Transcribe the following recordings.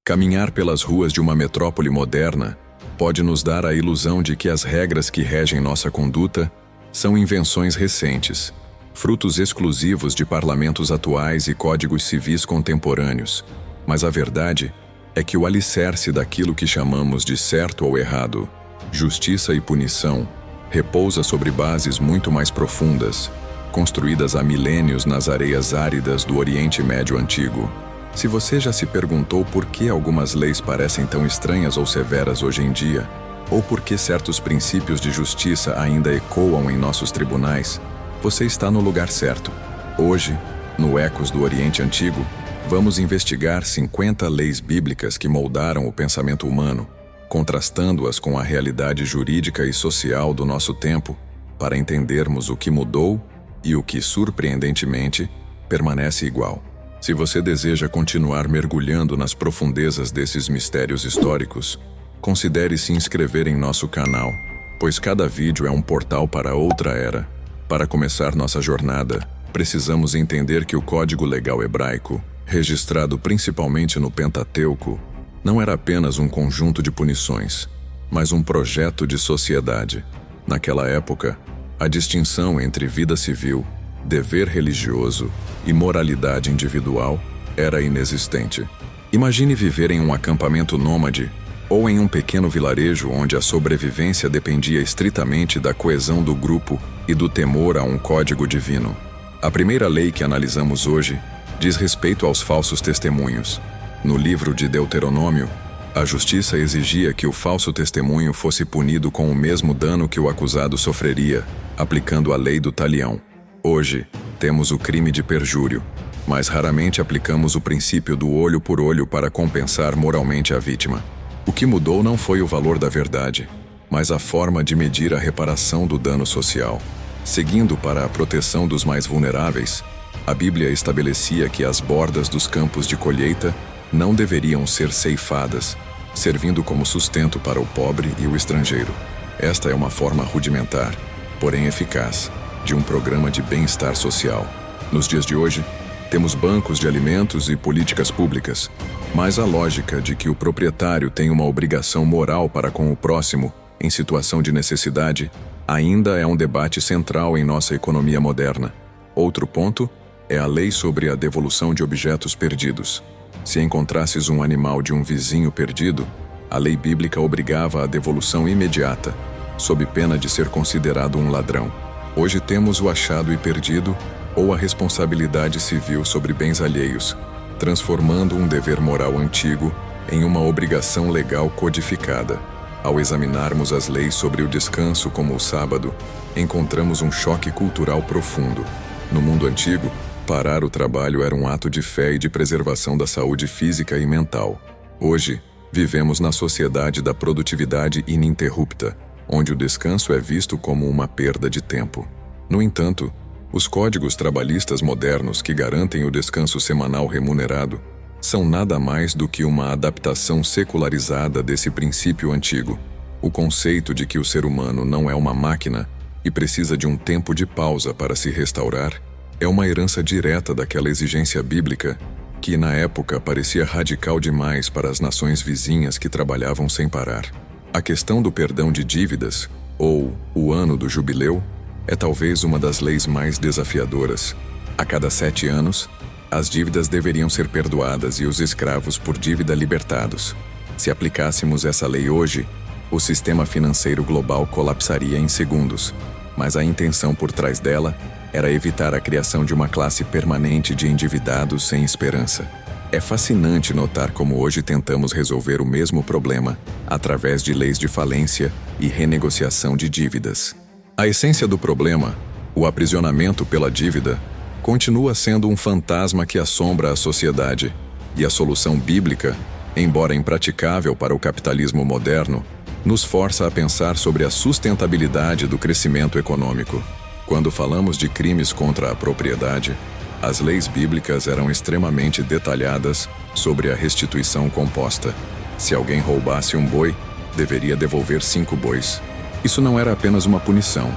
Caminhar pelas ruas de uma metrópole moderna pode nos dar a ilusão de que as regras que regem nossa conduta são invenções recentes, frutos exclusivos de parlamentos atuais e códigos civis contemporâneos. Mas a verdade é que o alicerce daquilo que chamamos de certo ou errado, justiça e punição, repousa sobre bases muito mais profundas, construídas há milênios nas areias áridas do Oriente Médio Antigo. Se você já se perguntou por que algumas leis parecem tão estranhas ou severas hoje em dia, ou por que certos princípios de justiça ainda ecoam em nossos tribunais, você está no lugar certo. Hoje, no Ecos do Oriente Antigo, vamos investigar 50 leis bíblicas que moldaram o pensamento humano, contrastando-as com a realidade jurídica e social do nosso tempo, para entendermos o que mudou e o que, surpreendentemente, permanece igual. Se você deseja continuar mergulhando nas profundezas desses mistérios históricos, considere se inscrever em nosso canal, pois cada vídeo é um portal para outra era. Para começar nossa jornada, precisamos entender que o Código Legal Hebraico, registrado principalmente no Pentateuco, não era apenas um conjunto de punições, mas um projeto de sociedade. Naquela época, a distinção entre vida civil, dever religioso e moralidade individual era inexistente. Imagine viver em um acampamento nômade ou em um pequeno vilarejo onde a sobrevivência dependia estritamente da coesão do grupo e do temor a um código divino. A primeira lei que analisamos hoje diz respeito aos falsos testemunhos. No livro de Deuteronômio, a justiça exigia que o falso testemunho fosse punido com o mesmo dano que o acusado sofreria, aplicando a lei do talião. Hoje, temos o crime de perjúrio, mas raramente aplicamos o princípio do olho por olho para compensar moralmente a vítima. O que mudou não foi o valor da verdade, mas a forma de medir a reparação do dano social. Seguindo para a proteção dos mais vulneráveis, a Bíblia estabelecia que as bordas dos campos de colheita não deveriam ser ceifadas, servindo como sustento para o pobre e o estrangeiro. Esta é uma forma rudimentar, porém eficaz, de um programa de bem-estar social. Nos dias de hoje, temos bancos de alimentos e políticas públicas, mas a lógica de que o proprietário tem uma obrigação moral para com o próximo em situação de necessidade ainda é um debate central em nossa economia moderna. Outro ponto é a lei sobre a devolução de objetos perdidos. Se encontrasses um animal de um vizinho perdido, a lei bíblica obrigava a devolução imediata, sob pena de ser considerado um ladrão. Hoje temos o achado e perdido, ou a responsabilidade civil sobre bens alheios, transformando um dever moral antigo em uma obrigação legal codificada. Ao examinarmos as leis sobre o descanso como o sábado, encontramos um choque cultural profundo. No mundo antigo, parar o trabalho era um ato de fé e de preservação da saúde física e mental. Hoje, vivemos na sociedade da produtividade ininterrupta, onde o descanso é visto como uma perda de tempo. No entanto, os códigos trabalhistas modernos que garantem o descanso semanal remunerado são nada mais do que uma adaptação secularizada desse princípio antigo. O conceito de que o ser humano não é uma máquina e precisa de um tempo de pausa para se restaurar é uma herança direta daquela exigência bíblica que, na época, parecia radical demais para as nações vizinhas que trabalhavam sem parar. A questão do perdão de dívidas, ou o ano do jubileu, é talvez uma das leis mais desafiadoras. A cada 7 anos, as dívidas deveriam ser perdoadas e os escravos por dívida libertados. Se aplicássemos essa lei hoje, o sistema financeiro global colapsaria em segundos, mas a intenção por trás dela era evitar a criação de uma classe permanente de endividados sem esperança. É fascinante notar como hoje tentamos resolver o mesmo problema através de leis de falência e renegociação de dívidas. A essência do problema, o aprisionamento pela dívida, continua sendo um fantasma que assombra a sociedade, e a solução bíblica, embora impraticável para o capitalismo moderno, nos força a pensar sobre a sustentabilidade do crescimento econômico. Quando falamos de crimes contra a propriedade, as leis bíblicas eram extremamente detalhadas sobre a restituição composta. Se alguém roubasse um boi, deveria devolver 5 bois. Isso não era apenas uma punição,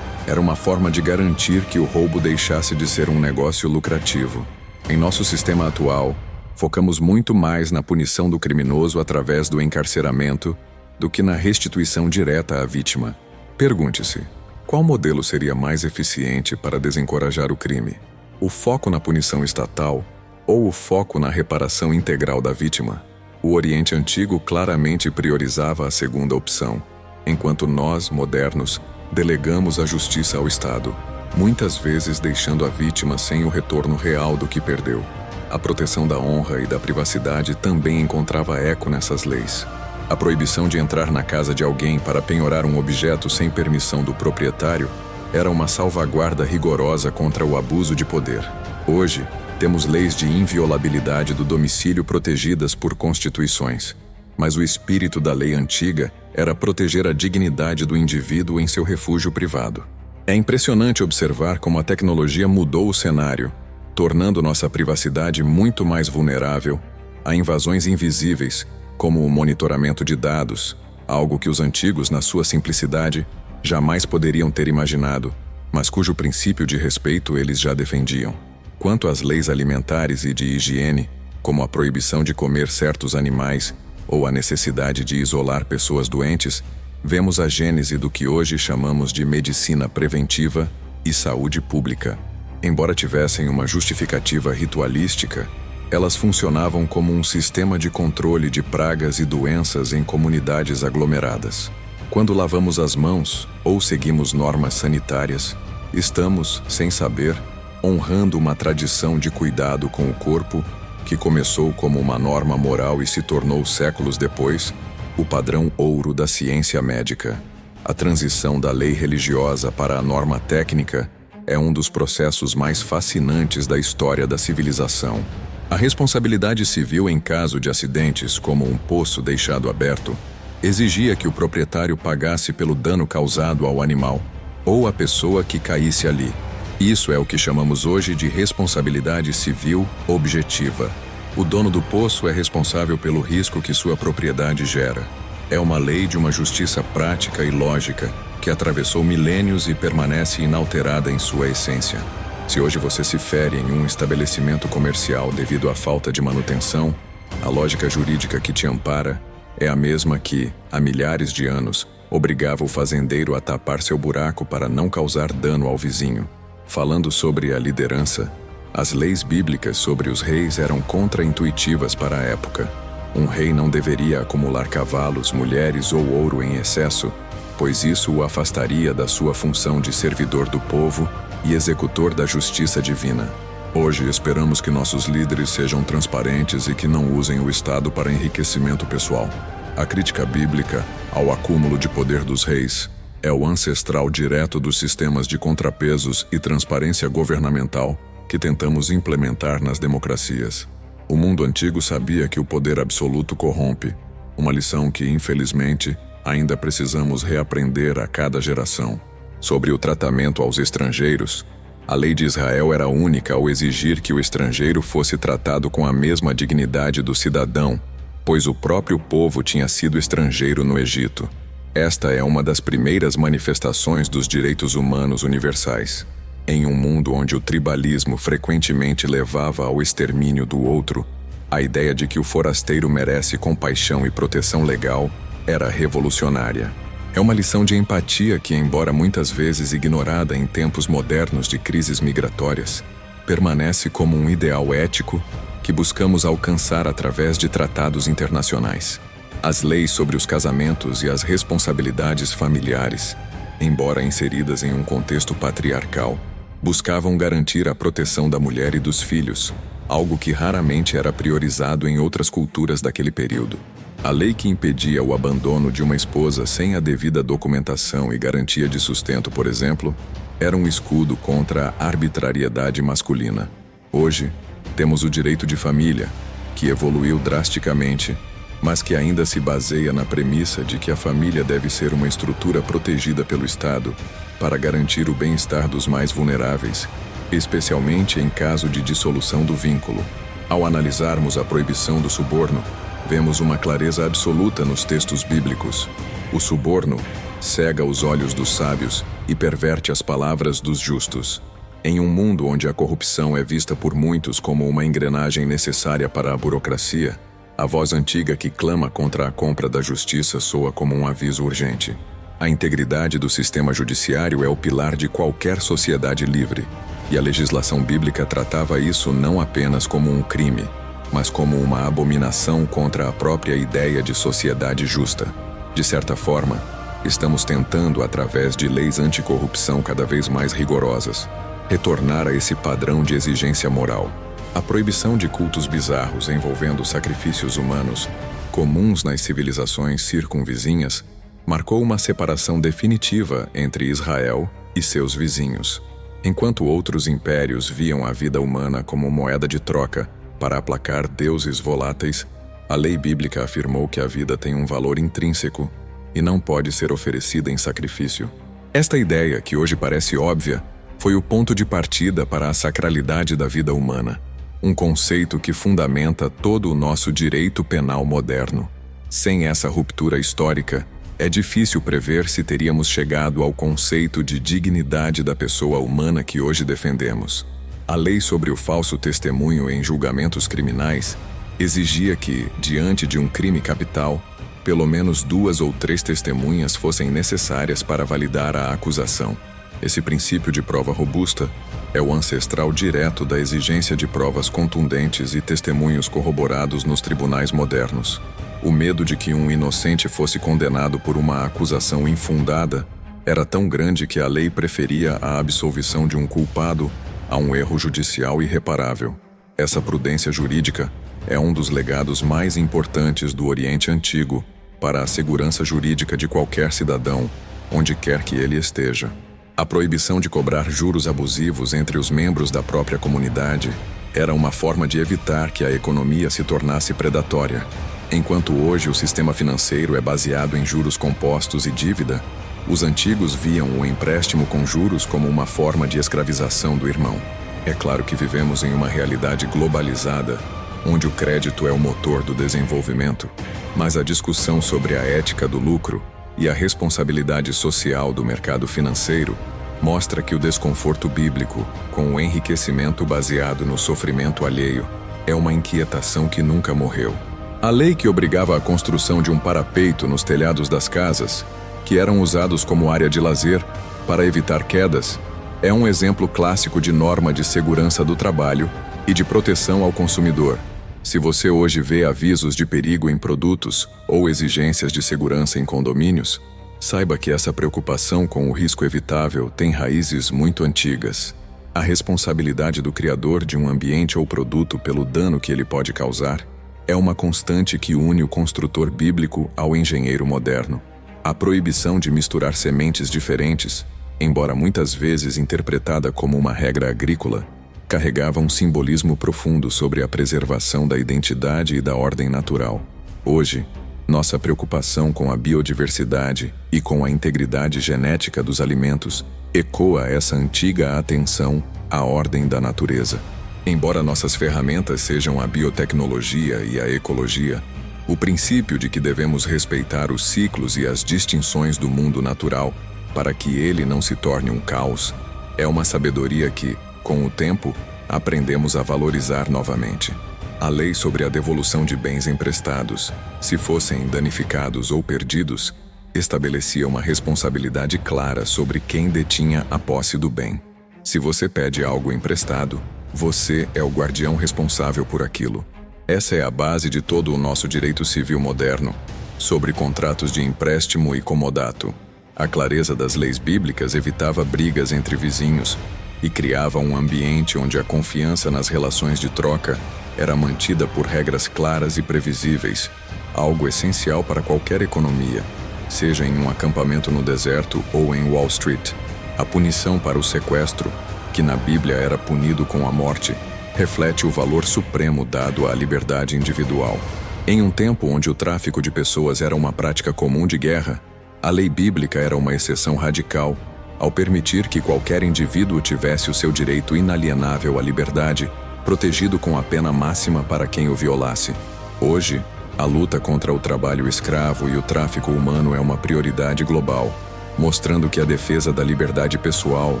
era uma forma de garantir que o roubo deixasse de ser um negócio lucrativo. Em nosso sistema atual, Focamos muito mais na punição do criminoso através do encarceramento do que na restituição direta à vítima. Pergunte-se: qual modelo seria mais eficiente para desencorajar o crime? O foco na punição estatal ou o foco na reparação integral da vítima? O Oriente Antigo claramente priorizava a segunda opção, enquanto nós, modernos, delegamos a justiça ao Estado, muitas vezes deixando a vítima sem o retorno real do que perdeu. A proteção da honra e da privacidade também encontrava eco nessas leis. A proibição de entrar na casa de alguém para penhorar um objeto sem permissão do proprietário era uma salvaguarda rigorosa contra o abuso de poder. Hoje, temos leis de inviolabilidade do domicílio protegidas por constituições, mas o espírito da lei antiga era proteger a dignidade do indivíduo em seu refúgio privado. É impressionante observar como a tecnologia mudou o cenário, tornando nossa privacidade muito mais vulnerável a invasões invisíveis, como o monitoramento de dados, algo que os antigos, na sua simplicidade, jamais poderiam ter imaginado, mas cujo princípio de respeito eles já defendiam. Quanto às leis alimentares e de higiene, como a proibição de comer certos animais ou a necessidade de isolar pessoas doentes, vemos a gênese do que hoje chamamos de medicina preventiva e saúde pública. Embora tivessem uma justificativa ritualística, elas funcionavam como um sistema de controle de pragas e doenças em comunidades aglomeradas. Quando lavamos as mãos ou seguimos normas sanitárias, estamos, sem saber, honrando uma tradição de cuidado com o corpo que começou como uma norma moral e se tornou séculos depois o padrão ouro da ciência médica. A transição da lei religiosa para a norma técnica é um dos processos mais fascinantes da história da civilização. A responsabilidade civil em caso de acidentes, como um poço deixado aberto, exigia que o proprietário pagasse pelo dano causado ao animal ou à pessoa que caísse ali. Isso é o que chamamos hoje de responsabilidade civil objetiva. O dono do poço é responsável pelo risco que sua propriedade gera. É uma lei de uma justiça prática e lógica que atravessou milênios e permanece inalterada em sua essência. Se hoje você se fere em um estabelecimento comercial devido à falta de manutenção, a lógica jurídica que te ampara é a mesma que, há milhares de anos, obrigava o fazendeiro a tapar seu buraco para não causar dano ao vizinho. Falando sobre a liderança, as leis bíblicas sobre os reis eram contra-intuitivas para a época. Um rei não deveria acumular cavalos, mulheres ou ouro em excesso, pois isso o afastaria da sua função de servidor do povo e executor da justiça divina. Hoje esperamos que nossos líderes sejam transparentes e que não usem o Estado para enriquecimento pessoal. A crítica bíblica ao acúmulo de poder dos reis é o ancestral direto dos sistemas de contrapesos e transparência governamental que tentamos implementar nas democracias. O mundo antigo sabia que o poder absoluto corrompe, uma lição que, infelizmente, ainda precisamos reaprender a cada geração. Sobre o tratamento aos estrangeiros, a lei de Israel era única ao exigir que o estrangeiro fosse tratado com a mesma dignidade do cidadão, pois o próprio povo tinha sido estrangeiro no Egito. Esta é uma das primeiras manifestações dos direitos humanos universais. Em um mundo onde o tribalismo frequentemente levava ao extermínio do outro, a ideia de que o forasteiro merece compaixão e proteção legal era revolucionária. É uma lição de empatia que, embora muitas vezes ignorada em tempos modernos de crises migratórias, permanece como um ideal ético que buscamos alcançar através de tratados internacionais. As leis sobre os casamentos e as responsabilidades familiares, embora inseridas em um contexto patriarcal, buscavam garantir a proteção da mulher e dos filhos, algo que raramente era priorizado em outras culturas daquele período. A lei que impedia o abandono de uma esposa sem a devida documentação e garantia de sustento, por exemplo, era um escudo contra a arbitrariedade masculina. Hoje, temos o direito de família, que evoluiu drasticamente, mas que ainda se baseia na premissa de que a família deve ser uma estrutura protegida pelo Estado para garantir o bem-estar dos mais vulneráveis, especialmente em caso de dissolução do vínculo. Ao analisarmos a proibição do suborno, vemos uma clareza absoluta nos textos bíblicos. O suborno cega os olhos dos sábios e perverte as palavras dos justos. Em um mundo onde a corrupção é vista por muitos como uma engrenagem necessária para a burocracia, a voz antiga que clama contra a compra da justiça soa como um aviso urgente. A integridade do sistema judiciário é o pilar de qualquer sociedade livre, e a legislação bíblica tratava isso não apenas como um crime, mas como uma abominação contra a própria ideia de sociedade justa. De certa forma, estamos tentando, através de leis anticorrupção cada vez mais rigorosas, retornar a esse padrão de exigência moral. A proibição de cultos bizarros envolvendo sacrifícios humanos, comuns nas civilizações circunvizinhas, marcou uma separação definitiva entre Israel e seus vizinhos. Enquanto outros impérios viam a vida humana como moeda de troca para aplacar deuses voláteis, a lei bíblica afirmou que a vida tem um valor intrínseco e não pode ser oferecida em sacrifício. Esta ideia, que hoje parece óbvia, foi o ponto de partida para a sacralidade da vida humana, um conceito que fundamenta todo o nosso direito penal moderno. Sem essa ruptura histórica, é difícil prever se teríamos chegado ao conceito de dignidade da pessoa humana que hoje defendemos. A lei sobre o falso testemunho em julgamentos criminais exigia que, diante de um crime capital, pelo menos 2 ou 3 testemunhas fossem necessárias para validar a acusação. Esse princípio de prova robusta é o ancestral direto da exigência de provas contundentes e testemunhos corroborados nos tribunais modernos. O medo de que um inocente fosse condenado por uma acusação infundada era tão grande que a lei preferia a absolvição de um culpado a um erro judicial irreparável. Essa prudência jurídica é um dos legados mais importantes do Oriente Antigo para a segurança jurídica de qualquer cidadão, onde quer que ele esteja. A proibição de cobrar juros abusivos entre os membros da própria comunidade era uma forma de evitar que a economia se tornasse predatória. Enquanto hoje o sistema financeiro é baseado em juros compostos e dívida, os antigos viam o empréstimo com juros como uma forma de escravização do irmão. É claro que vivemos em uma realidade globalizada, onde o crédito é o motor do desenvolvimento, mas a discussão sobre a ética do lucro e a responsabilidade social do mercado financeiro mostra que o desconforto bíblico, com o enriquecimento baseado no sofrimento alheio, é uma inquietação que nunca morreu. A lei que obrigava a construção de um parapeito nos telhados das casas, que eram usados como área de lazer para evitar quedas, é um exemplo clássico de norma de segurança do trabalho e de proteção ao consumidor. Se você hoje vê avisos de perigo em produtos ou exigências de segurança em condomínios, saiba que essa preocupação com o risco evitável tem raízes muito antigas. A responsabilidade do criador de um ambiente ou produto pelo dano que ele pode causar é uma constante que une o construtor bíblico ao engenheiro moderno. A proibição de misturar sementes diferentes, embora muitas vezes interpretada como uma regra agrícola, carregava um simbolismo profundo sobre a preservação da identidade e da ordem natural. Hoje, nossa preocupação com a biodiversidade e com a integridade genética dos alimentos ecoa essa antiga atenção à ordem da natureza. Embora nossas ferramentas sejam a biotecnologia e a ecologia, o princípio de que devemos respeitar os ciclos e as distinções do mundo natural para que ele não se torne um caos é uma sabedoria que, com o tempo, aprendemos a valorizar novamente. A lei sobre a devolução de bens emprestados, se fossem danificados ou perdidos, estabelecia uma responsabilidade clara sobre quem detinha a posse do bem. Se você pede algo emprestado, você é o guardião responsável por aquilo. Essa é a base de todo o nosso direito civil moderno, sobre contratos de empréstimo e comodato. A clareza das leis bíblicas evitava brigas entre vizinhos e criava um ambiente onde a confiança nas relações de troca era mantida por regras claras e previsíveis, algo essencial para qualquer economia, seja em um acampamento no deserto ou em Wall Street. A punição para o sequestro, que na Bíblia era punido com a morte, reflete o valor supremo dado à liberdade individual. Em um tempo onde o tráfico de pessoas era uma prática comum de guerra, a lei bíblica era uma exceção radical, ao permitir que qualquer indivíduo tivesse o seu direito inalienável à liberdade, protegido com a pena máxima para quem o violasse. Hoje, a luta contra o trabalho escravo e o tráfico humano é uma prioridade global. mostrando que a defesa da liberdade pessoal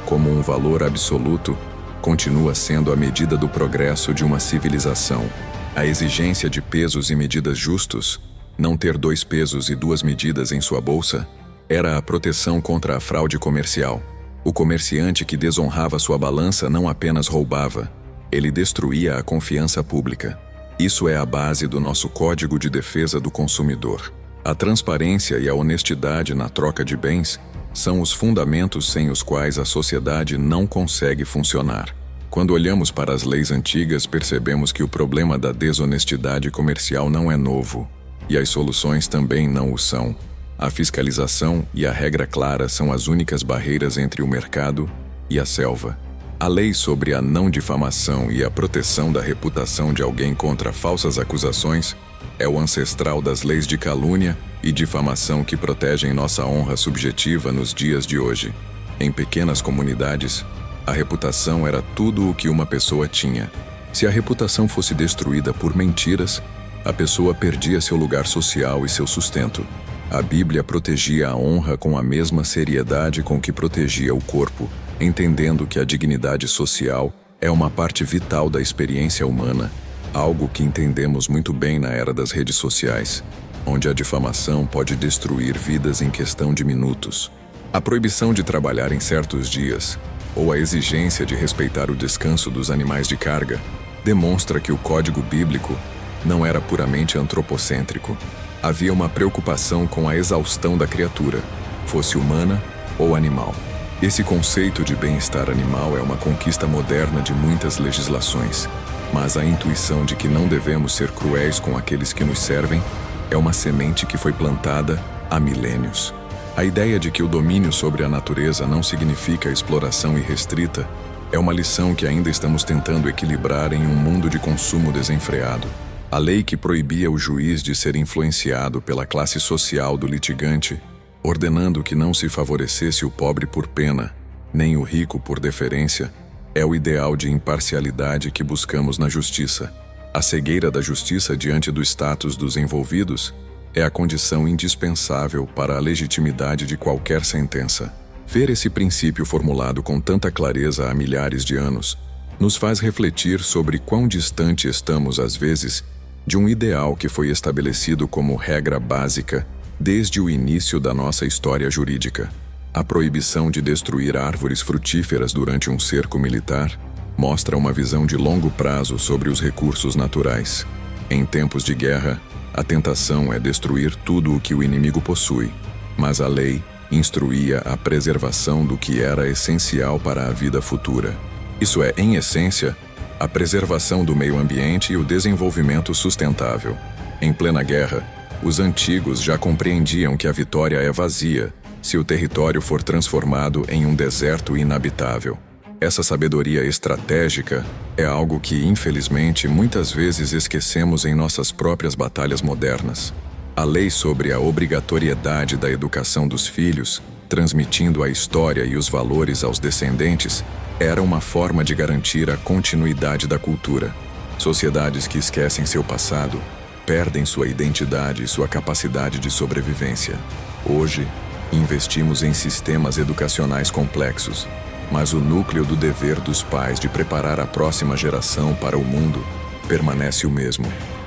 como um valor absoluto continua sendo a medida do progresso de uma civilização. A exigência de pesos e medidas justos, não ter 2 pesos e 2 medidas em sua bolsa, era a proteção contra a fraude comercial. O comerciante que desonrava sua balança não apenas roubava, ele destruía a confiança pública. Isso é a base do nosso Código de Defesa do Consumidor. A transparência e a honestidade na troca de bens são os fundamentos sem os quais a sociedade não consegue funcionar. Quando olhamos para as leis antigas, percebemos que o problema da desonestidade comercial não é novo, e as soluções também não o são. A fiscalização e a regra clara são as únicas barreiras entre o mercado e a selva. A lei sobre a não difamação e a proteção da reputação de alguém contra falsas acusações é o ancestral das leis de calúnia e difamação que protegem nossa honra subjetiva nos dias de hoje. Em pequenas comunidades, a reputação era tudo o que uma pessoa tinha. Se a reputação fosse destruída por mentiras, a pessoa perdia seu lugar social e seu sustento. A Bíblia protegia a honra com a mesma seriedade com que protegia o corpo, entendendo que a dignidade social é uma parte vital da experiência humana, algo que entendemos muito bem na era das redes sociais, onde a difamação pode destruir vidas em questão de minutos. A proibição de trabalhar em certos dias, ou a exigência de respeitar o descanso dos animais de carga, demonstra que o código bíblico não era puramente antropocêntrico. Havia uma preocupação com a exaustão da criatura, fosse humana ou animal. Esse conceito de bem-estar animal é uma conquista moderna de muitas legislações, mas a intuição de que não devemos ser cruéis com aqueles que nos servem é uma semente que foi plantada há milênios. A ideia de que o domínio sobre a natureza não significa exploração irrestrita é uma lição que ainda estamos tentando equilibrar em um mundo de consumo desenfreado. A lei que proibia o juiz de ser influenciado pela classe social do litigante, ordenando que não se favorecesse o pobre por pena, nem o rico por deferência, é o ideal de imparcialidade que buscamos na justiça. A cegueira da justiça diante do status dos envolvidos é a condição indispensável para a legitimidade de qualquer sentença. Ver esse princípio formulado com tanta clareza há milhares de anos nos faz refletir sobre quão distante estamos, às vezes, de um ideal que foi estabelecido como regra básica desde o início da nossa história jurídica. A proibição de destruir árvores frutíferas durante um cerco militar mostra uma visão de longo prazo sobre os recursos naturais. Em tempos de guerra, a tentação é destruir tudo o que o inimigo possui, mas a lei instruía a preservação do que era essencial para a vida futura. Isso é, em essência, a preservação do meio ambiente e o desenvolvimento sustentável. Em plena guerra, os antigos já compreendiam que a vitória é vazia se o território for transformado em um deserto inabitável. Essa sabedoria estratégica é algo que, infelizmente, muitas vezes esquecemos em nossas próprias batalhas modernas. A lei sobre a obrigatoriedade da educação dos filhos, transmitindo a história e os valores aos descendentes, era uma forma de garantir a continuidade da cultura. Sociedades que esquecem seu passado perdem sua identidade e sua capacidade de sobrevivência. Hoje, investimos em sistemas educacionais complexos, mas o núcleo do dever dos pais de preparar a próxima geração para o mundo permanece o mesmo.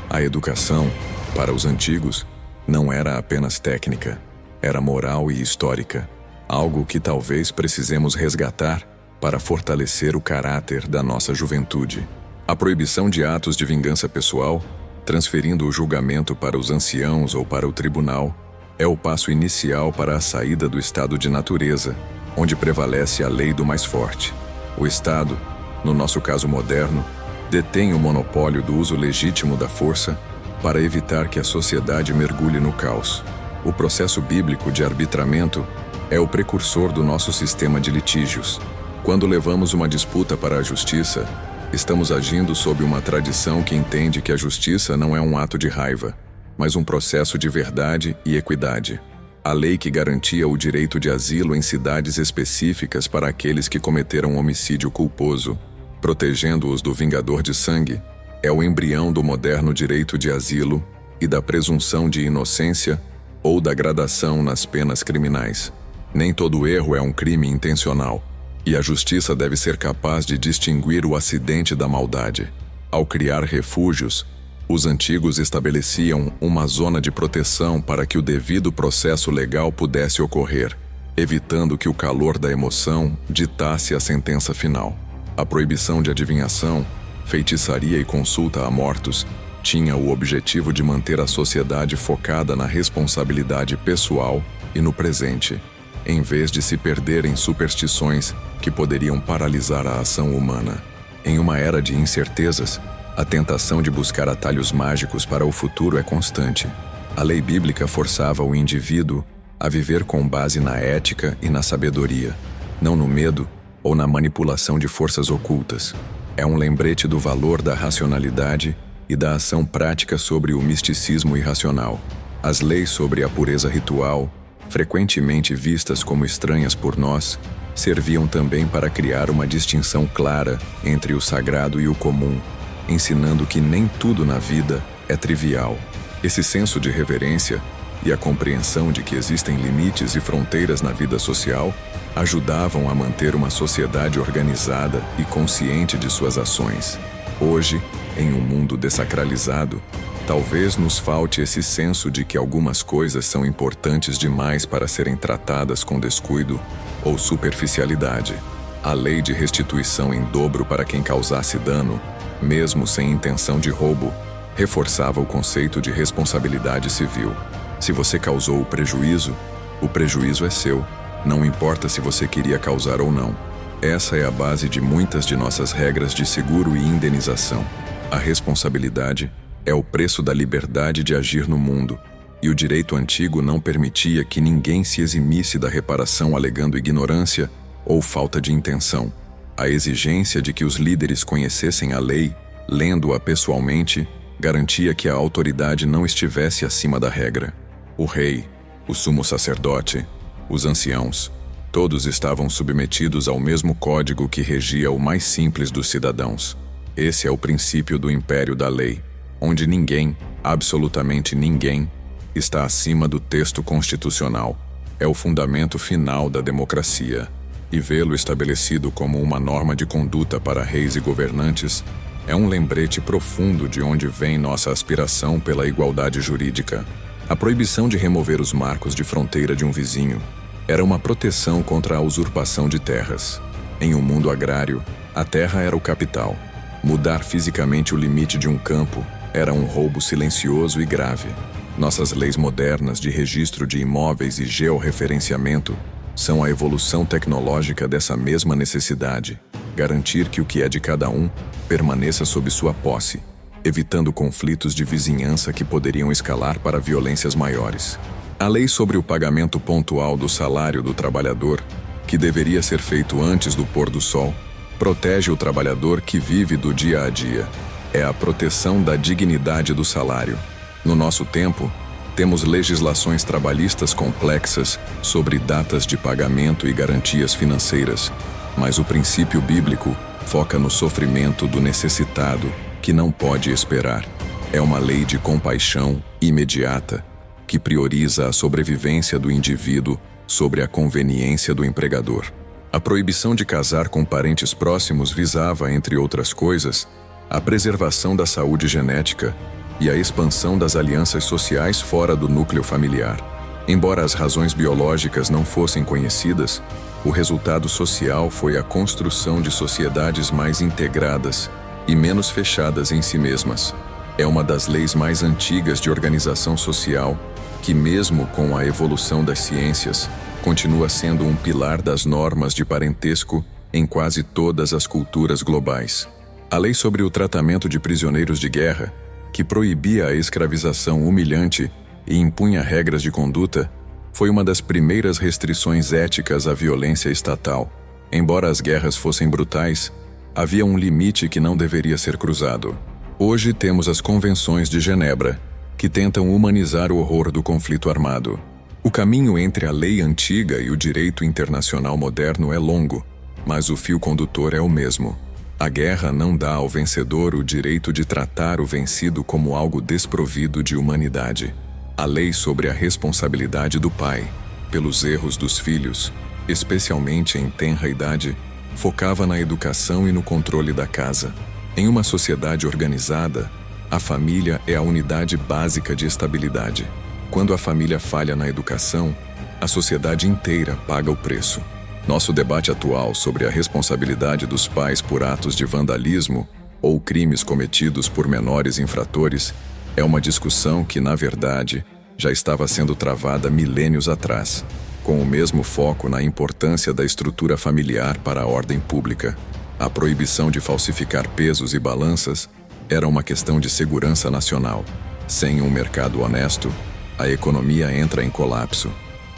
A educação, para os antigos, não era apenas técnica, era moral e histórica, algo que talvez precisemos resgatar para fortalecer o caráter da nossa juventude. A proibição de atos de vingança pessoal, transferindo o julgamento para os anciãos ou para o tribunal, é o passo inicial para a saída do estado de natureza, onde prevalece a lei do mais forte. O Estado, no nosso caso moderno, detém o monopólio do uso legítimo da força para evitar que a sociedade mergulhe no caos. O processo bíblico de arbitramento é o precursor do nosso sistema de litígios. Quando levamos uma disputa para a justiça, estamos agindo sob uma tradição que entende que a justiça não é um ato de raiva, mas um processo de verdade e equidade. A lei que garantia o direito de asilo em cidades específicas para aqueles que cometeram homicídio culposo, protegendo-os do vingador de sangue, é o embrião do moderno direito de asilo e da presunção de inocência ou da gradação nas penas criminais. Nem todo erro é um crime intencional, e a justiça deve ser capaz de distinguir o acidente da maldade. Ao criar refúgios, os antigos estabeleciam uma zona de proteção para que o devido processo legal pudesse ocorrer, evitando que o calor da emoção ditasse a sentença final. A proibição de adivinhação, feitiçaria e consulta a mortos tinha o objetivo de manter a sociedade focada na responsabilidade pessoal e no presente, em vez de se perder em superstições que poderiam paralisar a ação humana. Em uma era de incertezas, a tentação de buscar atalhos mágicos para o futuro é constante. A lei bíblica forçava o indivíduo a viver com base na ética e na sabedoria, não no medo ou na manipulação de forças ocultas. É um lembrete do valor da racionalidade e da ação prática sobre o misticismo irracional. As leis sobre a pureza ritual, frequentemente vistas como estranhas por nós, serviam também para criar uma distinção clara entre o sagrado e o comum, ensinando que nem tudo na vida é trivial. Esse senso de reverência e a compreensão de que existem limites e fronteiras na vida social ajudavam a manter uma sociedade organizada e consciente de suas ações. Hoje, em um mundo dessacralizado, talvez nos falte esse senso de que algumas coisas são importantes demais para serem tratadas com descuido ou superficialidade. A lei de restituição em dobro para quem causasse dano, mesmo sem intenção de roubo, reforçava o conceito de responsabilidade civil. Se você causou o prejuízo é seu, não importa se você queria causar ou não. Essa é a base de muitas de nossas regras de seguro e indenização. A responsabilidade é o preço da liberdade de agir no mundo, e o direito antigo não permitia que ninguém se eximisse da reparação alegando ignorância ou falta de intenção. A exigência de que os líderes conhecessem a lei, lendo-a pessoalmente, garantia que a autoridade não estivesse acima da regra. O rei, o sumo sacerdote, os anciãos, todos estavam submetidos ao mesmo código que regia o mais simples dos cidadãos. Esse é o princípio do império da lei, onde ninguém, absolutamente ninguém, está acima do texto constitucional. É o fundamento final da democracia, e vê-lo estabelecido como uma norma de conduta para reis e governantes é um lembrete profundo de onde vem nossa aspiração pela igualdade jurídica. A proibição de remover os marcos de fronteira de um vizinho era uma proteção contra a usurpação de terras. Em um mundo agrário, a terra era o capital. Mudar fisicamente o limite de um campo era um roubo silencioso e grave. Nossas leis modernas de registro de imóveis e georreferenciamento são a evolução tecnológica dessa mesma necessidade, garantir que o que é de cada um permaneça sob sua posse, evitando conflitos de vizinhança que poderiam escalar para violências maiores. A lei sobre o pagamento pontual do salário do trabalhador, que deveria ser feito antes do pôr do sol, protege o trabalhador que vive do dia a dia. É a proteção da dignidade do salário. No nosso tempo, temos legislações trabalhistas complexas sobre datas de pagamento e garantias financeiras, mas o princípio bíblico foca no sofrimento do necessitado, que não pode esperar. É uma lei de compaixão imediata, que prioriza a sobrevivência do indivíduo sobre a conveniência do empregador. A proibição de casar com parentes próximos visava, entre outras coisas, a preservação da saúde genética e a expansão das alianças sociais fora do núcleo familiar. Embora as razões biológicas não fossem conhecidas, o resultado social foi a construção de sociedades mais integradas e menos fechadas em si mesmas. É uma das leis mais antigas de organização social que, mesmo com a evolução das ciências, continua sendo um pilar das normas de parentesco em quase todas as culturas globais. A lei sobre o tratamento de prisioneiros de guerra, que proibia a escravização humilhante e impunha regras de conduta, foi uma das primeiras restrições éticas à violência estatal. Embora as guerras fossem brutais, havia um limite que não deveria ser cruzado. Hoje temos as Convenções de Genebra, que tentam humanizar o horror do conflito armado. O caminho entre a lei antiga e o direito internacional moderno é longo, mas o fio condutor é o mesmo. A guerra não dá ao vencedor o direito de tratar o vencido como algo desprovido de humanidade. A lei sobre a responsabilidade do pai pelos erros dos filhos, especialmente em tenra idade, focava na educação e no controle da casa. Em uma sociedade organizada, a família é a unidade básica de estabilidade. Quando a família falha na educação, a sociedade inteira paga o preço. Nosso debate atual sobre a responsabilidade dos pais por atos de vandalismo ou crimes cometidos por menores infratores é uma discussão que, na verdade, já estava sendo travada milênios atrás, com o mesmo foco na importância da estrutura familiar para a ordem pública. A proibição de falsificar pesos e balanças era uma questão de segurança nacional. Sem um mercado honesto, a economia entra em colapso.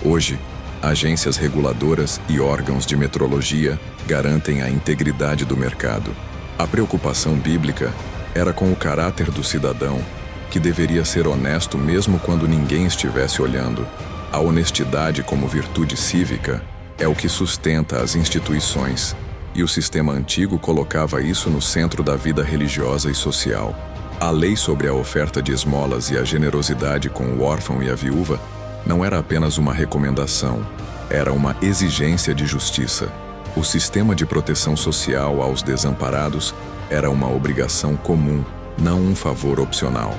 Hoje, agências reguladoras e órgãos de metrologia garantem a integridade do mercado. A preocupação bíblica era com o caráter do cidadão, que deveria ser honesto mesmo quando ninguém estivesse olhando. A honestidade como virtude cívica é o que sustenta as instituições, e o sistema antigo colocava isso no centro da vida religiosa e social. A lei sobre a oferta de esmolas e a generosidade com o órfão e a viúva não era apenas uma recomendação, era uma exigência de justiça. O sistema de proteção social aos desamparados era uma obrigação comum, não um favor opcional.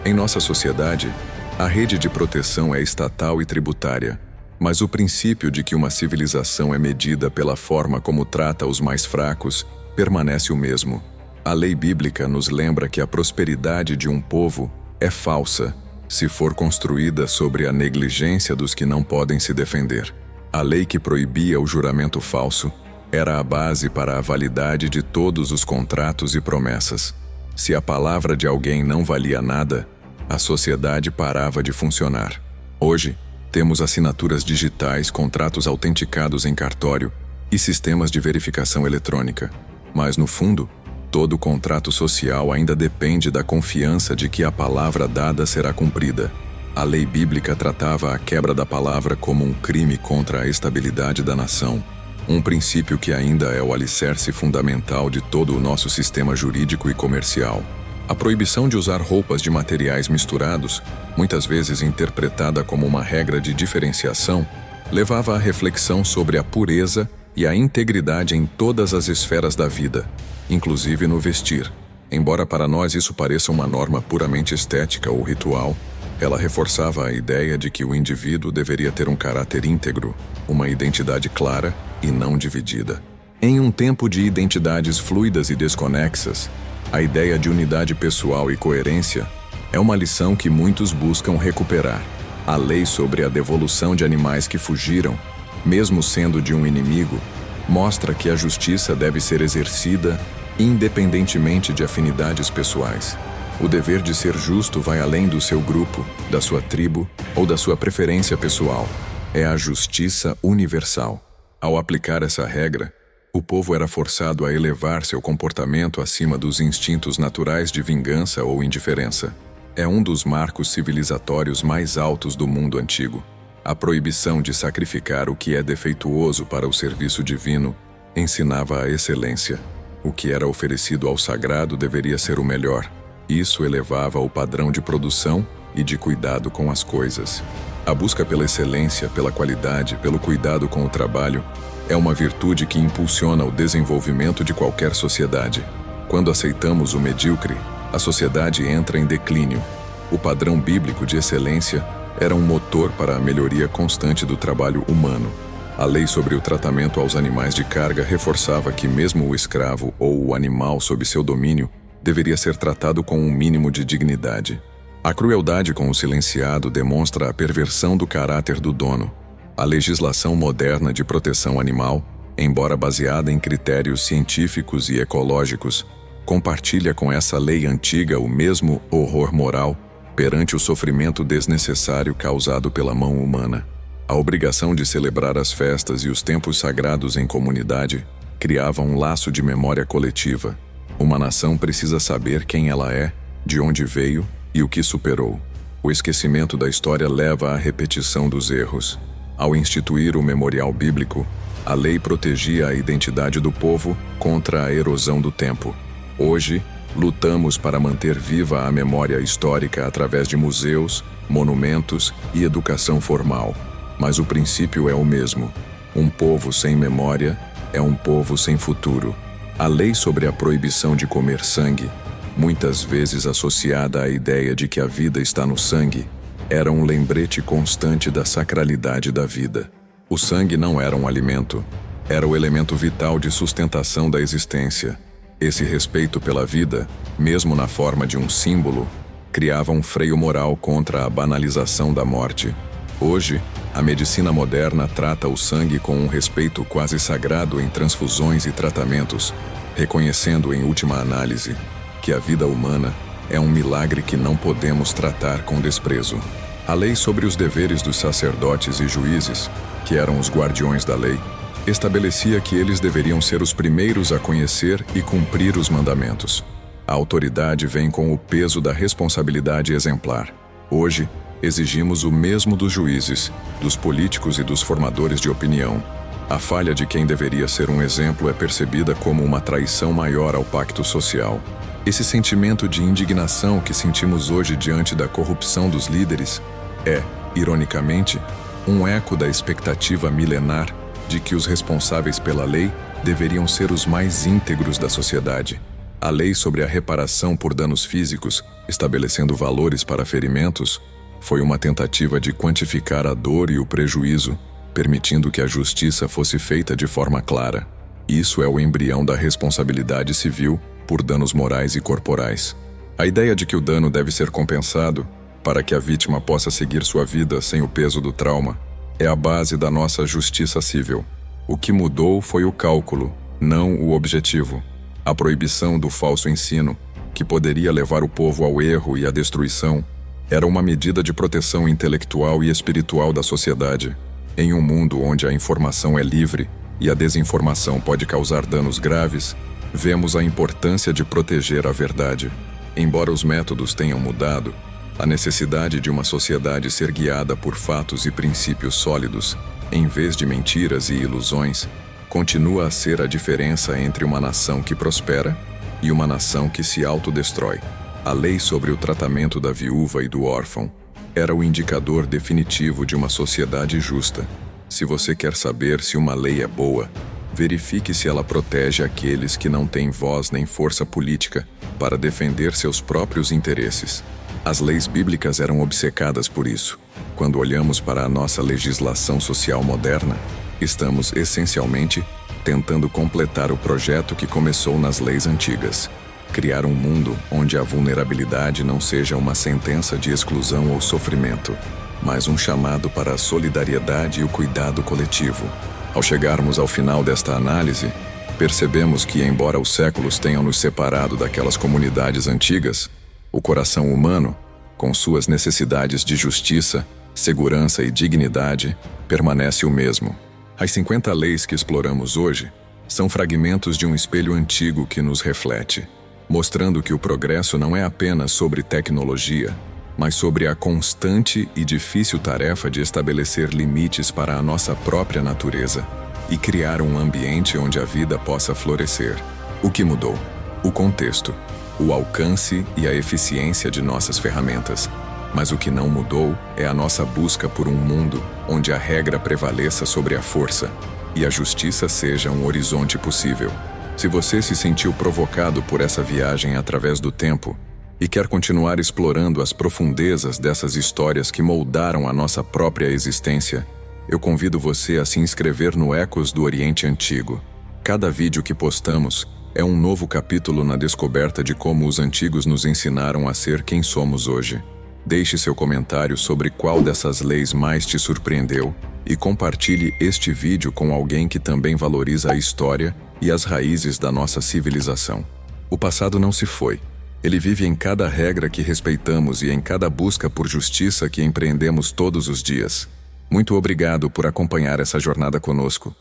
Em nossa sociedade, a rede de proteção é estatal e tributária, mas o princípio de que uma civilização é medida pela forma como trata os mais fracos permanece o mesmo. A lei bíblica nos lembra que a prosperidade de um povo é falsa se for construída sobre a negligência dos que não podem se defender. A lei que proibia o juramento falso era a base para a validade de todos os contratos e promessas. Se a palavra de alguém não valia nada, a sociedade parava de funcionar. Hoje, temos assinaturas digitais, contratos autenticados em cartório e sistemas de verificação eletrônica. Mas, no fundo, todo contrato social ainda depende da confiança de que a palavra dada será cumprida. A lei bíblica tratava a quebra da palavra como um crime contra a estabilidade da nação, um princípio que ainda é o alicerce fundamental de todo o nosso sistema jurídico e comercial. A proibição de usar roupas de materiais misturados, muitas vezes interpretada como uma regra de diferenciação, levava à reflexão sobre a pureza e a integridade em todas as esferas da vida, inclusive no vestir. Embora para nós isso pareça uma norma puramente estética ou ritual, ela reforçava a ideia de que o indivíduo deveria ter um caráter íntegro, uma identidade clara e não dividida. Em um tempo de identidades fluidas e desconexas, a ideia de unidade pessoal e coerência é uma lição que muitos buscam recuperar. A lei sobre a devolução de animais que fugiram, mesmo sendo de um inimigo, mostra que a justiça deve ser exercida independentemente de afinidades pessoais. O dever de ser justo vai além do seu grupo, da sua tribo ou da sua preferência pessoal. É a justiça universal. Ao aplicar essa regra, o povo era forçado a elevar seu comportamento acima dos instintos naturais de vingança ou indiferença. É um dos marcos civilizatórios mais altos do mundo antigo. A proibição de sacrificar o que é defeituoso para o serviço divino ensinava a excelência. O que era oferecido ao sagrado deveria ser o melhor. Isso elevava o padrão de produção e de cuidado com as coisas. A busca pela excelência, pela qualidade, pelo cuidado com o trabalho é uma virtude que impulsiona o desenvolvimento de qualquer sociedade. Quando aceitamos o medíocre, a sociedade entra em declínio. O padrão bíblico de excelência era um motor para a melhoria constante do trabalho humano. A lei sobre o tratamento aos animais de carga reforçava que mesmo o escravo ou o animal sob seu domínio deveria ser tratado com um mínimo de dignidade. A crueldade com o silenciado demonstra a perversão do caráter do dono. A legislação moderna de proteção animal, embora baseada em critérios científicos e ecológicos, compartilha com essa lei antiga o mesmo horror moral perante o sofrimento desnecessário causado pela mão humana. A obrigação de celebrar as festas e os tempos sagrados em comunidade criava um laço de memória coletiva. Uma nação precisa saber quem ela é, de onde veio e o que superou. O esquecimento da história leva à repetição dos erros. Ao instituir o memorial bíblico, a lei protegia a identidade do povo contra a erosão do tempo. Hoje, lutamos para manter viva a memória histórica através de museus, monumentos e educação formal. mas o princípio é o mesmo. Um povo sem memória é um povo sem futuro. A lei sobre a proibição de comer sangue, muitas vezes associada à ideia de que a vida está no sangue, era um lembrete constante da sacralidade da vida. O sangue não era um alimento, era o elemento vital de sustentação da existência. Esse respeito pela vida, mesmo na forma de um símbolo, criava um freio moral contra a banalização da morte. Hoje, a medicina moderna trata o sangue com um respeito quase sagrado em transfusões e tratamentos, reconhecendo em última análise que a vida humana é um milagre que não podemos tratar com desprezo. A lei sobre os deveres dos sacerdotes e juízes, que eram os guardiões da lei, estabelecia que eles deveriam ser os primeiros a conhecer e cumprir os mandamentos. A autoridade vem com o peso da responsabilidade exemplar. Hoje, exigimos o mesmo dos juízes, dos políticos e dos formadores de opinião. A falha de quem deveria ser um exemplo é percebida como uma traição maior ao pacto social. Esse sentimento de indignação que sentimos hoje diante da corrupção dos líderes é, ironicamente, um eco da expectativa milenar de que os responsáveis pela lei deveriam ser os mais íntegros da sociedade. A lei sobre a reparação por danos físicos, estabelecendo valores para ferimentos, foi uma tentativa de quantificar a dor e o prejuízo, permitindo que a justiça fosse feita de forma clara. Isso é o embrião da responsabilidade civil por danos morais e corporais. A ideia de que o dano deve ser compensado para que a vítima possa seguir sua vida sem o peso do trauma é a base da nossa justiça civil. O que mudou foi o cálculo, não o objetivo. A proibição do falso ensino, que poderia levar o povo ao erro e à destruição, era uma medida de proteção intelectual e espiritual da sociedade. Em um mundo onde a informação é livre e a desinformação pode causar danos graves, vemos a importância de proteger a verdade. Embora os métodos tenham mudado, a necessidade de uma sociedade ser guiada por fatos e princípios sólidos, em vez de mentiras e ilusões, continua a ser a diferença entre uma nação que prospera e uma nação que se autodestrói. A lei sobre o tratamento da viúva e do órfão era o indicador definitivo de uma sociedade justa. Se você quer saber se uma lei é boa, verifique se ela protege aqueles que não têm voz nem força política para defender seus próprios interesses. As leis bíblicas eram obcecadas por isso. Quando olhamos para a nossa legislação social moderna, estamos essencialmente tentando completar o projeto que começou nas leis antigas. Criar um mundo onde a vulnerabilidade não seja uma sentença de exclusão ou sofrimento, mas um chamado para a solidariedade e o cuidado coletivo. Ao chegarmos ao final desta análise, percebemos que, embora os séculos tenham nos separado daquelas comunidades antigas, o coração humano, com suas necessidades de justiça, segurança e dignidade, permanece o mesmo. As 50 leis que exploramos hoje são fragmentos de um espelho antigo que nos reflete, mostrando que o progresso não é apenas sobre tecnologia, mas sobre a constante e difícil tarefa de estabelecer limites para a nossa própria natureza e criar um ambiente onde a vida possa florescer. O que mudou? O contexto, o alcance e a eficiência de nossas ferramentas. Mas o que não mudou é a nossa busca por um mundo onde a regra prevaleça sobre a força e a justiça seja um horizonte possível. Se você se sentiu provocado por essa viagem através do tempo e quer continuar explorando as profundezas dessas histórias que moldaram a nossa própria existência, eu convido você a se inscrever no Ecos do Oriente Antigo. Cada vídeo que postamos é um novo capítulo na descoberta de como os antigos nos ensinaram a ser quem somos hoje. Deixe seu comentário sobre qual dessas leis mais te surpreendeu e compartilhe este vídeo com alguém que também valoriza a história e as raízes da nossa civilização. O passado não se foi. Ele vive em cada regra que respeitamos e em cada busca por justiça que empreendemos todos os dias. Muito obrigado por acompanhar essa jornada conosco.